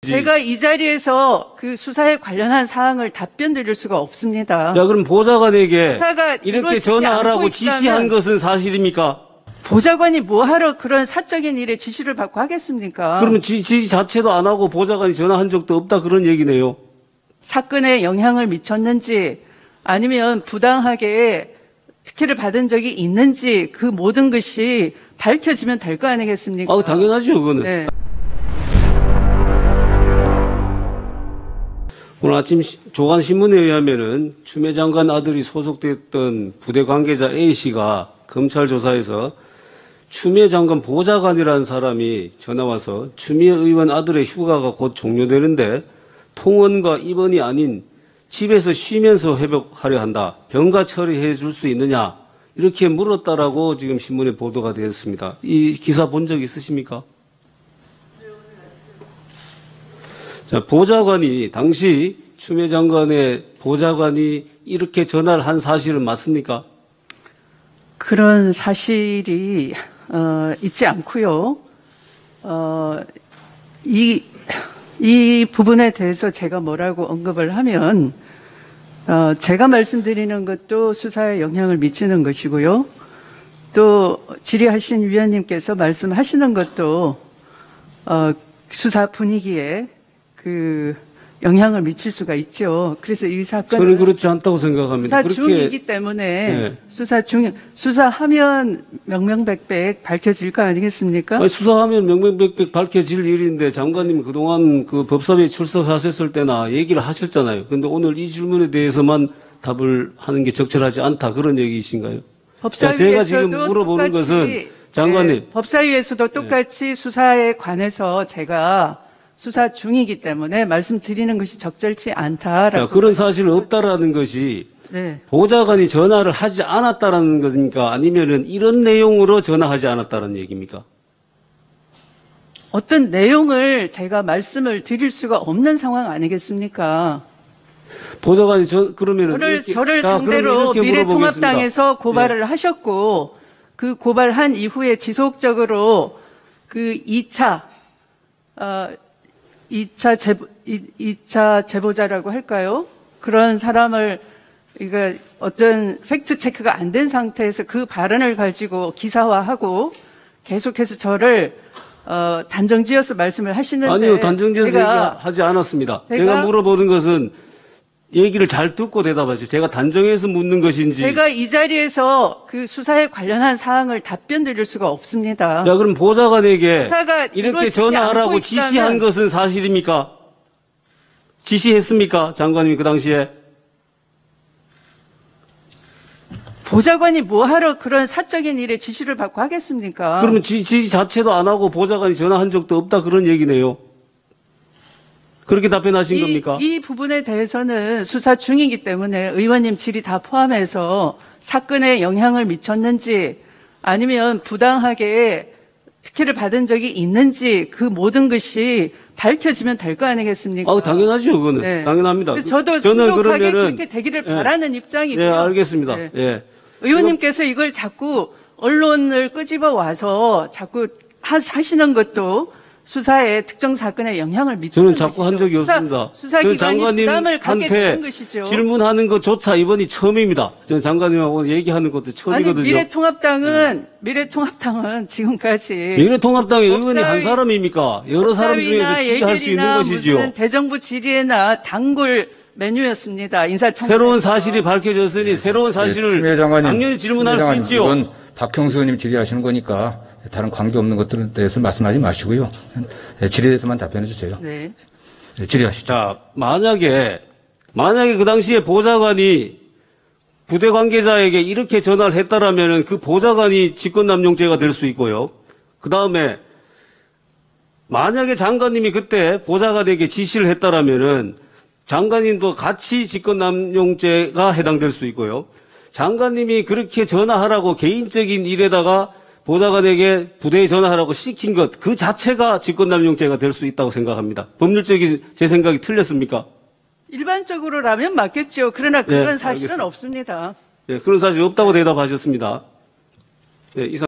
제가 이 자리에서 그 수사에 관련한 사항을 답변 드릴 수가 없습니다. 야, 그럼 보좌관에게 수사가 이렇게 이루어지지 전화하라고 않고 지시한 있다면 것은 사실입니까? 보좌관이 뭐하러 그런 사적인 일에 지시를 받고 하겠습니까? 그러면 지시 자체도 안 하고 보좌관이 전화한 적도 없다 그런 얘기네요. 사건에 영향을 미쳤는지 아니면 부당하게 특혜를 받은 적이 있는지 그 모든 것이 밝혀지면 될 거 아니겠습니까? 아, 당연하죠, 그거는. 네. 오늘 아침 조간신문에 의하면은 추미애 장관 아들이 소속됐던 부대 관계자 A씨가 검찰 조사에서 추미애 장관 보좌관이라는 사람이 전화와서 추미애 의원 아들의 휴가가 곧 종료되는데 통원과 입원이 아닌 집에서 쉬면서 회복하려 한다. 병가 처리해 줄 수 있느냐. 이렇게 물었다라고 지금 신문에 보도가 되었습니다. 이 기사 본 적 있으십니까? 자, 보좌관이, 당시 추미애 장관의 보좌관이 이렇게 전화를 한 사실은 맞습니까? 그런 사실이 있지 않고요. 이 부분에 대해서 제가 뭐라고 언급을 하면 제가 말씀드리는 것도 수사에 영향을 미치는 것이고요. 또 질의하신 위원님께서 말씀하시는 것도 수사 분위기에 그 영향을 미칠 수가 있죠. 그래서 이 사건은 저는 그렇지 않다고 생각합니다. 수사 중이기 때문에 네. 수사하면 명명백백 밝혀질 거 아니겠습니까? 아니, 수사하면 명명백백 밝혀질 일인데 장관님 그동안 그 법사위에 출석하셨을 때나 얘기를 하셨잖아요. 그런데 오늘 이 질문에 대해서만 답을 하는 게 적절하지 않다 그런 얘기이신가요? 제가 지금 물어보는 것은 장관님. 네, 법사위에서도 똑같이 수사에 관해서 제가 수사 중이기 때문에 말씀드리는 것이 적절치 않다라고. 그런 사실은 없다라는 것이 네. 보좌관이 전화를 하지 않았다라는 것입니까? 아니면은 이런 내용으로 전화하지 않았다는 얘기입니까? 어떤 내용을 제가 말씀을 드릴 수가 없는 상황 아니겠습니까? 보좌관이 그러면은 저를 상대로 미래통합당에서 고발을 하셨고 그 고발한 이후에 지속적으로 그 2차 제보자라고 할까요? 그런 사람을 어떤 팩트 체크가 안 된 상태에서 그 발언을 가지고 기사화하고 계속해서 저를 단정지어서 말씀을 하시는데 아니요, 단정지어서 얘기하지 않았습니다. 제가 물어보는 것은 얘기를 잘 듣고 대답하시죠. 제가 단정해서 묻는 것인지. 제가 이 자리에서 그 수사에 관련한 사항을 답변 드릴 수가 없습니다. 야, 그럼 보좌관에게 이렇게 이루어지지 전화하라고 않고 지시한 있다면 것은 사실입니까? 지시했습니까? 장관님이 그 당시에? 보좌관이 뭐하러 그런 사적인 일에 지시를 받고 하겠습니까? 그러면 지시 자체도 안 하고 보좌관이 전화한 적도 없다 그런 얘기네요. 그렇게 답변하신 겁니까? 이 부분에 대해서는 수사 중이기 때문에 의원님 질의 다 포함해서 사건에 영향을 미쳤는지 아니면 부당하게 특혜를 받은 적이 있는지 그 모든 것이 밝혀지면 될 거 아니겠습니까? 아, 당연하죠, 그거는. 네. 당연합니다. 저도 저는 신속하게 그러면은 그렇게 되기를 바라는 입장이고요. 예, 알겠습니다. 네. 예. 의원님께서 이걸 자꾸 언론을 끄집어 와서 자꾸 하시는 것도 수사에 특정 사건에 영향을 미치는 저는 자꾸 한 적이 없습니다. 수사기관이 부담을 갖게 되는 것이죠. 질문하는 것조차 이번이 처음입니다. 저는 장관님하고 얘기하는 것도 처음이거든요. 미래통합당은 지금까지 미래통합당의 의원이 한 사람입니까? 여러 사람 중에서 질의할 수 있는 것이지요. 무슨 대정부 질의나 단골 메뉴였습니다. 인사청문. 새로운 사실이 밝혀졌으니 새로운 사실을 당연히 질문할 수 있지요. 이건 박형수 의원님 질의하시는 거니까 다른 관계없는 것들에 대해서 말씀하지 마시고요. 질의에 대해서만 답변해 주세요. 네. 질의하시죠. 자, 만약에 그 당시에 보좌관이 부대 관계자에게 이렇게 전화를 했다라면은 그 보좌관이 직권남용죄가 될 수 있고요. 그 다음에 만약에 장관님이 그때 보좌관에게 지시를 했다라면은 장관님도 같이 직권남용죄가 해당될 수 있고요. 장관님이 그렇게 전화하라고 개인적인 일에다가 보좌관에게 부대에 전화하라고 시킨 것 그 자체가 직권남용죄가 될 수 있다고 생각합니다. 법률적인 제 생각이 틀렸습니까? 일반적으로라면 맞겠죠. 그러나 그런 사실은 알겠습니다. 없습니다. 네, 그런 사실이 없다고 대답하셨습니다. 네, 이상.